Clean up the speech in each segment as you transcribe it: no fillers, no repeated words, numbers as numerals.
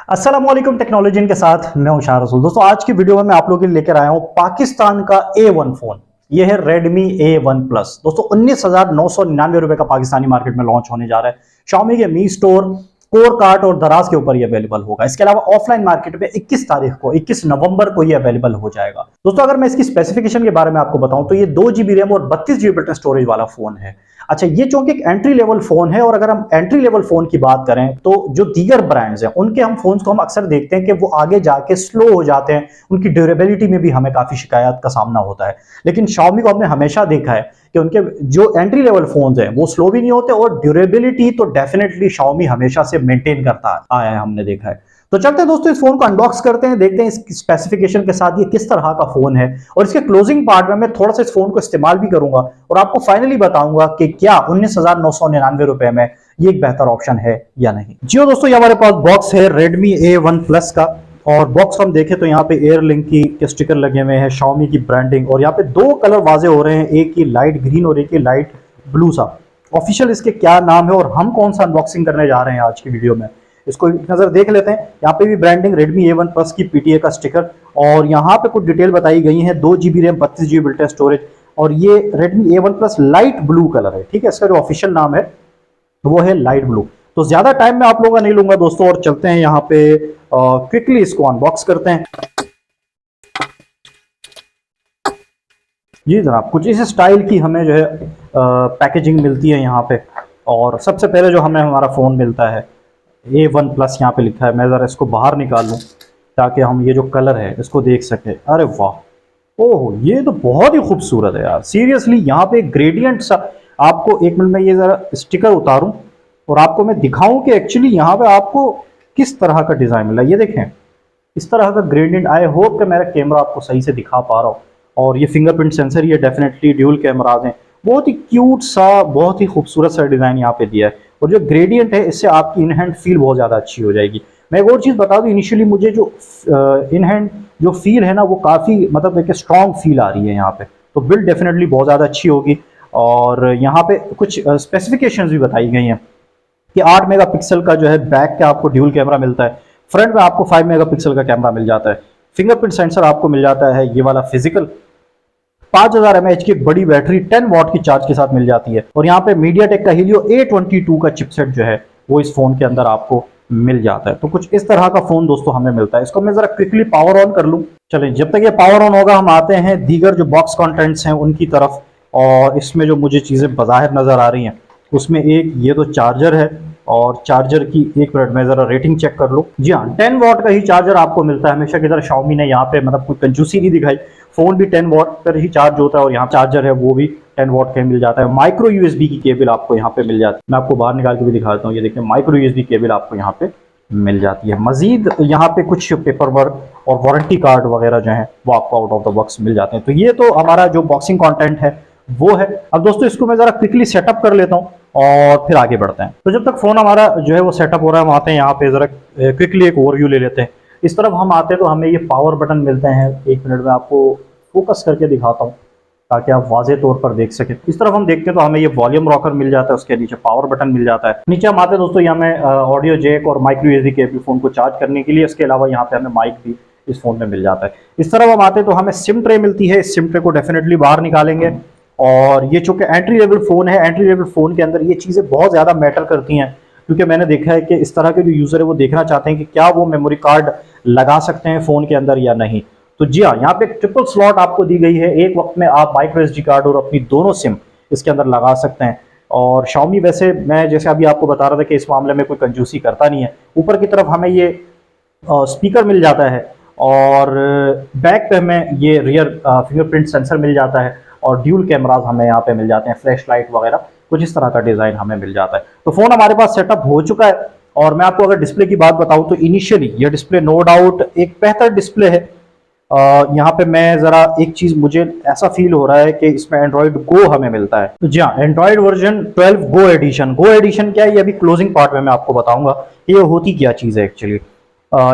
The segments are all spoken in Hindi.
अस्सलाम वालेकुम। टेक्नोलॉजी के साथ मैं हूं शाह रसूल। दोस्तों आज की वीडियो में मैं आप लोगों के लिए लेकर आया हूं पाकिस्तान का A1 फोन। ये है Redmi A1 प्लस। दोस्तों 19,999 रुपए का पाकिस्तानी मार्केट में लॉन्च होने जा रहा है। Xiaomi के मी स्टोर, कोर कार्ट और दराज के ऊपर ये अवेलेबल होगा। इसके अलावा ऑफलाइन मार्केट में 21 तारीख को 21 नवंबर को ये अवेलेबल हो जाएगा। दोस्तों अगर मैं इसकी स्पेसिफिकेशन के बारे में आपको बताऊं तो ये 2 GB रैम और 32 GB स्टोरेज वाला फोन है। अच्छा, ये चूंकि एक एंट्री लेवल फोन है, और अगर हम एंट्री लेवल फोन की बात करें तो जो दीगर ब्रांड्स हैं उनके हम फोन्स को हम अक्सर देखते हैं कि वो आगे जाके स्लो हो जाते हैं, उनकी ड्यूरेबिलिटी में भी हमें काफी शिकायत का सामना होता है। लेकिन Xiaomi को हमने हमेशा देखा है कि उनके जो एंट्री लेवल फोन्स हैं वो स्लो भी नहीं होते, और ड्यूरेबिलिटी तो डेफिनेटली Xiaomi हमेशा से मेंटेन करता आया है, हमने देखा है। तो चलते हैं दोस्तों, इस फोन को अनबॉक्स करते हैं, देखते हैं इसकी स्पेसिफिकेशन के साथ ये किस तरह का फोन है, और इसके क्लोजिंग पार्ट में मैं थोड़ा सा इस फोन को इस्तेमाल भी करूंगा और आपको फाइनली बताऊंगा कि क्या 19,999 रुपए में ये एक बेहतर ऑप्शन है या नहीं। जी दोस्तों, ये हमारे पास बॉक्स है Redmi A1 प्लस का, और बॉक्स हम देखें तो यहाँ पे एयर लिंक के स्टिकर लगे हुए हैं, Xiaomi की ब्रांडिंग, और यहाँ पे दो कलर वाजे हो रहे हैं, एक ही लाइट ग्रीन और एक ही लाइट ब्लू सा। ऑफिशियल इसके क्या नाम है और हम कौन सा अनबॉक्सिंग करने जा रहे हैं आज की वीडियो में, इसको एक नजर देख लेते हैं। यहाँ पे भी ब्रांडिंग Redmi A1 प्लस की PTA का स्टिकर, और यहाँ पे कुछ डिटेल बताई गई है। 2 GB RAM, 32 GB built-in storage, और ये Redmi A1 plus light blue colour है। ठीक है, इसका जो ऑफिशियल नाम है वो है लाइट ब्लू। तो ज्यादा टाइम मैं आप लोगों का नहीं लूंगा दोस्तों, और चलते हैं यहाँ पे क्विकली इसको अनबॉक्स करते हैं। जी जनाब, कुछ इस स्टाइल की हमें जो है पैकेजिंग मिलती है यहाँ पे। और सबसे पहले जो हमें हमारा फ़ोन मिलता है A1 प्लस, यहाँ पे लिखा है। मैं ज़रा इसको बाहर निकाल लूँ ताकि हम ये जो कलर है इसको देख सकें। अरे वाह, ओह ये तो बहुत ही खूबसूरत है यार, सीरियसली। यहाँ पे ग्रेडियंट सा, आपको एक मिनट में ये ज़रा स्टिकर उतारूँ और आपको मैं दिखाऊं कि एक्चुअली यहाँ पे आपको किस तरह का डिज़ाइन मिला। ये देखें, इस तरह का ग्रेडियंट। आई होप कि मेरा कैमरा आपको सही से दिखा पा रहा हो। और ये फिंगरप्रिंट सेंसर, ये डेफिनेटली ड्यूल कैमराज हैं। बहुत ही क्यूट सा, बहुत ही खूबसूरत सा डिज़ाइन यहाँ पे दिया है, और जो ग्रेडियंट है इससे आपकी इन हैंड फील बहुत ज़्यादा अच्छी हो जाएगी। मैं एक और चीज़ बता दूँ, इनिशियली मुझे जो इन हैंड जो फील है ना वो काफ़ी मतलब एक स्ट्रॉन्ग फील आ रही है यहाँ पे। तो बिल्ड डेफिनेटली बहुत ज़्यादा अच्छी होगी। और यहाँ पे कुछ स्पेसिफिकेशंस भी बताई गई हैं कि 8 मेगापिक्सल का जो है बैक का आपको ड्यूल कैमरा मिलता है, फ्रंट में आपको 5 मेगापिक्सल का कैमरा मिल जाता है, फिंगरप्रिंट सेंसर आपको मिल जाता है ये वाला फिजिकल, 5000 mAh की एक बड़ी बैटरी 10 वॉट की चार्ज के साथ मिल जाती है, और यहाँ पे मीडियाटेक का Helio A22 का चिपसेट जो है वो इस फोन के अंदर आपको मिल जाता है। तो कुछ इस तरह का फोन दोस्तों हमें मिलता है। इसको मैं जरा क्विकली पावर ऑन कर लूँ। चलें, जब तक ये पावर ऑन होगा हम आते हैं दीगर जो बॉक्स कंटेंट्स हैं उनकी तरफ। और इसमें जो मुझे चीज़ें बाहर नज़र आ रही हैं उसमें एक ये तो चार्जर है, और चार्जर की एक मिनट में ज़रा रेटिंग चेक कर लो। जी हाँ, 10 वॉट का ही चार्जर आपको मिलता है। हमेशा की तरह Xiaomi ने यहाँ पे मतलब कोई कंजूसी नहीं दिखाई। फ़ोन भी 10 वॉट पर ही चार्ज होता है, और यहाँ चार्जर है वो भी 10 वॉट का मिल जाता है। माइक्रो USB की केबल आपको यहाँ पे मिल जाती है। मैं आपको बाहर निकाल के भी दिखाता हूँ। ये देखिए, माइक्रो USB केबल आपको यहाँ पे मिल जाती है। मजीद यहाँ पे कुछ पेपर वर्क और वारंटी कार्ड वगैरह जो है वो आपको आउट ऑफ द बॉक्स मिल जाते हैं। तो ये तो हमारा जो बॉक्सिंग कंटेंट है वो है। अब दोस्तों इसको मैं ज़रा क्विकली सेटअप कर लेता हूँ और फिर आगे बढ़ते हैं। तो जब तक फ़ोन हमारा जो है वो सेटअप हो रहा है, हम आते हैं यहाँ पे ज़रा क्विकली एक ओवरव्यू ले लेते हैं। इस तरफ हम आते हैं तो हमें ये पावर बटन मिलते हैं। एक मिनट में आपको फोकस करके दिखाता हूँ ताकि आप वाज़े तौर पर देख सकें। इस तरफ हम देखते हैं तो हमें ये वॉल्यूम रॉकर मिल जाता है, उसके नीचे पावर बटन मिल जाता है। नीचे हम आते हैं दोस्तों, यहाँ में ऑडियो जैक और माइक्रो USB केबल फ़ोन को चार्ज करने के लिए। इसके अलावा यहाँ पे हमें माइक भी इस फ़ोन में मिल जाता है। इस तरफ हम आते हैं तो हमें सिम ट्रे मिलती है। इस सिम ट्रे को डेफिनेटली बाहर निकालेंगे, और ये चूंकि एंट्री लेवल फ़ोन है, एंट्री लेवल फ़ोन के अंदर ये चीज़ें बहुत ज़्यादा मैटर करती हैं, क्योंकि मैंने देखा है कि इस तरह के जो यूज़र है वो देखना चाहते हैं कि क्या वो मेमोरी कार्ड लगा सकते हैं फ़ोन के अंदर या नहीं। तो जी हाँ, यहाँ पे एक ट्रिपल स्लॉट आपको दी गई है। एक वक्त में आप माइक्रो SD कार्ड और अपनी दोनों सिम इसके अंदर लगा सकते हैं। और Xiaomi वैसे, मैं जैसे अभी आपको बता रहा था कि इस मामले में कोई कंजूसी करता नहीं है। ऊपर की तरफ हमें ये स्पीकर मिल जाता है, और बैक पे हमें ये रियर फिंगरप्रिंट सेंसर मिल जाता है, और ड्यूल कैमराज हमें यहाँ पे मिल जाते हैं, फ्लैश लाइट वगैरह कुछ इस तरह का डिज़ाइन हमें मिल जाता है। तो फ़ोन हमारे पास सेटअप हो चुका है। और मैं आपको अगर डिस्प्ले की बात बताऊँ तो इनिशियली ये डिस्प्ले नो डाउट एक बेहतर डिस्प्ले है। यहाँ पे मैं ज़रा एक चीज़, मुझे ऐसा फील हो रहा है कि इसमें एंड्रॉयड गो हमें मिलता है। तो जी हाँ, एंड्रॉयड वर्जन 12 गो एडिशन। गो एडिशन क्या है ये अभी क्लोजिंग पार्ट में मैं आपको बताऊंगा ये होती क्या चीज़ है एक्चुअली।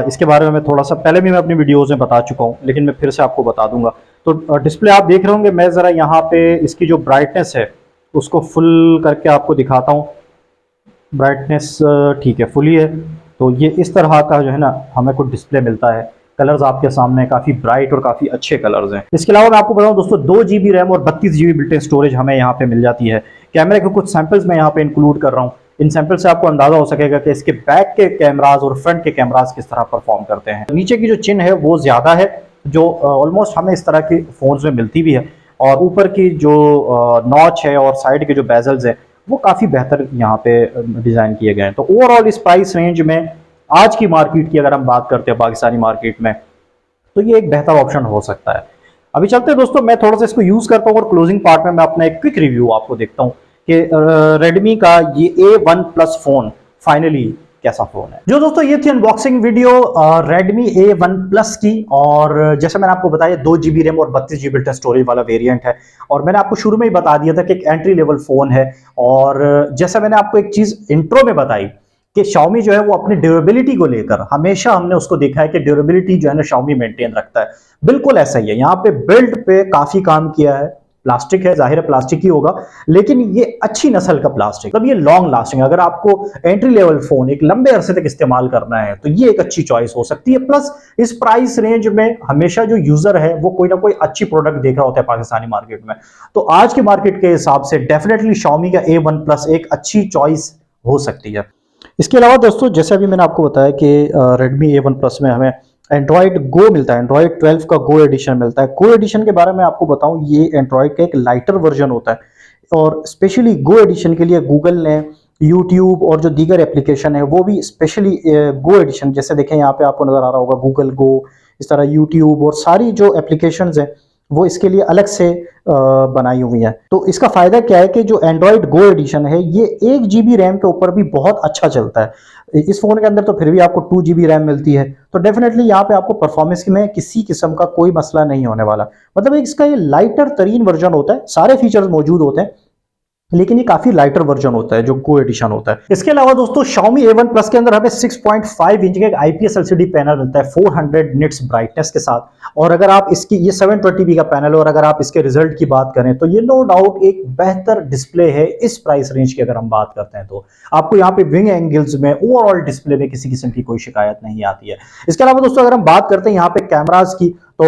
इसके बारे में मैं थोड़ा सा पहले भी मैं अपनी वीडियोज़ में बता चुका हूँ, लेकिन मैं फिर से आपको बता दूंगा। तो डिस्प्ले आप देख रहे होंगे। मैं ज़रा यहाँ पे इसकी जो ब्राइटनेस है उसको फुल करके आपको दिखाता हूँ। ब्राइटनेस ठीक है, फुल ही है। तो ये इस तरह का जो है ना हमें कुछ डिस्प्ले मिलता है। कलर्स आपके सामने काफ़ी ब्राइट और काफ़ी अच्छे कलर्स हैं। इसके अलावा मैं आपको बताऊं दोस्तों 2 GB रैम और 32 GB बिल्ट इन स्टोरेज हमें यहाँ पे मिल जाती है। कैमरे के कुछ सैंपल्स मैं यहाँ पे इंक्लूड कर रहा हूँ। इन सैंपल से आपको अंदाजा हो सकेगा कि इसके बैक के कैमराज और फ्रंट के कैमराज किस तरह परफॉर्म करते हैं। नीचे की जो चिन है वो ज़्यादा है, जो ऑलमोस्ट हमें इस तरह की फ़ोन्स में मिलती भी है, और ऊपर की जो नॉच है और साइड के जो बेजल्स है वो काफ़ी बेहतर यहाँ पे डिज़ाइन किए गए हैं। तो ओवरऑल इस प्राइस रेंज में आज की मार्केट की अगर हम बात करते हैं पाकिस्तानी मार्केट में, तो ये एक बेहतर ऑप्शन हो सकता है। अभी चलते हैं दोस्तों, मैं थोड़ा सा इसको यूज़ करता हूँ और क्लोजिंग पार्ट में मैं अपना एक क्विक रिव्यू आपको देखता हूँ कि रेडमी का ये A1 प्लस फ़ोन फाइनली कैसा फ़ोन है। जो दोस्तों ये थी unboxing video Redmi A1 plus की, और जैसे मैंने आपको बताया 2 GB रैम और 32 GB स्टोरेज वाला वेरिएंट है, और मैंने आपको शुरू में ही बता दिया था कि एक एंट्री लेवल फ़ोन है। और जैसे मैंने आपको एक चीज़ इंट्रो में बताई कि Xiaomi जो है वो अपनी ड्यूरेबिलिटी को लेकर हमेशा हमने उसको देखा है कि ड्यूरेबिलिटी जो है ना Xiaomi मेंटेन रखता है। बिल्कुल ऐसा ही है, यहाँ पे बिल्ड पे काफी काम किया है। प्लास्टिक है, जाहिर है प्लास्टिक ही होगा, लेकिन ये अच्छी नस्ल का प्लास्टिक, मतलब ये लॉन्ग लास्टिंग। अगर आपको एंट्री लेवल फोन एक लंबे अरसे तक इस्तेमाल करना है तो ये एक अच्छी चॉइस हो सकती है। प्लस इस प्राइस रेंज में हमेशा जो यूजर है वो कोई ना कोई अच्छी प्रोडक्ट देख रहा होता है पाकिस्तानी मार्केट में, तो आज के मार्केट के हिसाब से डेफिनेटली Xiaomi का A1 प्लस एक अच्छी चॉइस हो सकती है। इसके अलावा दोस्तों जैसे अभी मैंने आपको बताया कि Redmi A1 प्लस में हमें एंड्रॉयड गो मिलता है, एंड्रॉयड 12 का गो एडिशन मिलता है। गो एडिशन के बारे में आपको बताऊं, ये एंड्रॉयड का एक लाइटर वर्जन होता है, और स्पेशली गो एडिशन के लिए गूगल ने यूट्यूब और जो दीगर एप्लीकेशन है वो भी स्पेशली गो एडिशन, जैसे देखें यहाँ पे आपको नज़र आ रहा होगा गूगल गो, इस तरह यूट्यूब और सारी जो एप्लीकेशंस हैं वो इसके लिए अलग से बनाई हुई है। तो इसका फायदा क्या है कि जो एंड्रॉयड गो एडिशन है ये 1 GB रैम के ऊपर भी बहुत अच्छा चलता है। इस फोन के अंदर तो फिर भी आपको 2 GB रैम मिलती है, तो डेफिनेटली यहाँ पे आपको परफॉर्मेंस में किसी किस्म का कोई मसला नहीं होने वाला। मतलब इसका ये लाइटर तरीन वर्जन होता है, सारे फीचर्स मौजूद होते हैं, लेकिन ये काफी लाइटर वर्जन होता है जो गो एडिशन होता है। इसके अलावा दोस्तों Xiaomi A1 प्लस के अंदर हमें 6.5 इंच का एक IPS LCD पैनल मिलता है 400 निट्स ब्राइटनेस के साथ। और अगर आप इसकी, ये 720p का पैनल है, और अगर आप इसके रिजल्ट की बात करें तो ये नो डाउट एक बेहतर डिस्प्ले है इस प्राइस रेंज की। अगर हम बात करते हैं तो आपको यहाँ पे विंग एंगल्स में, ओवरऑल डिस्प्ले में किसी किस्म की कोई शिकायत नहीं आती है। इसके अलावा दोस्तों अगर हम बात करते हैं यहाँ पे कैमराज की, तो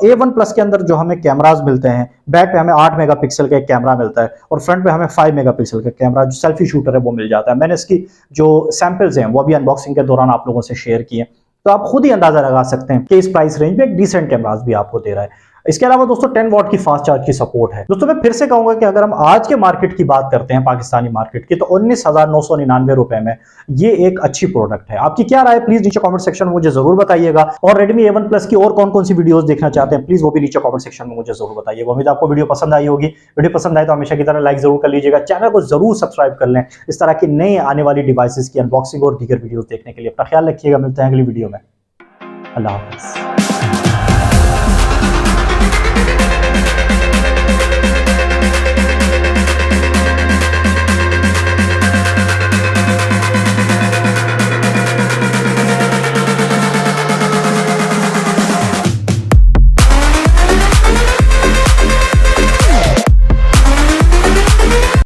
A1 प्लस के अंदर जो हमें कैमराज मिलते हैं, बैक पे हमें 8 मेगापिक्सल का एक कैमरा मिलता है, और फ्रंट पे हमें 5 मेगापिक्सल का कैमरा जो सेल्फी शूटर है वो मिल जाता है। मैंने इसकी जो सैंपल्स हैं वो अभी अनबॉक्सिंग के दौरान आप लोगों से शेयर किए, तो आप खुद ही अंदाजा लगा सकते हैं कि इस प्राइस रेंज में एक डिसेंट कैमराज भी आपको दे रहा है। इसके अलावा दोस्तों 10 वॉट की फास्ट चार्ज की सपोर्ट है। दोस्तों मैं फिर से कहूंगा कि अगर हम आज के मार्केट की बात करते हैं, पाकिस्तानी मार्केट की, तो 19,999 रुपए में ये एक अच्छी प्रोडक्ट है। आपकी क्या राय प्लीज नीचे कमेंट सेक्शन में मुझे जरूर बताइएगा। और Redmi A1 प्लस की और कौन कौन सी वीडियोस देखना चाहते हैं प्लीज वो भी नीचे कमेंट सेक्शन में मुझे जरूर बताइएगा। उम्मीद आपको वीडियो पसंद आई होगी। वीडियो पसंद आए तो हमेशा की तरह लाइक जरूर कर लीजिएगा, चैनल को जरूर सब्सक्राइब कर लें इस तरह की नई आने वाली डिवाइसेस की अनबॉक्सिंग और दीगर वीडियोस देखने के लिए। अपना ख्याल रखिएगा, मिलते हैं अगली वीडियो में। अल्लाह हाफिज।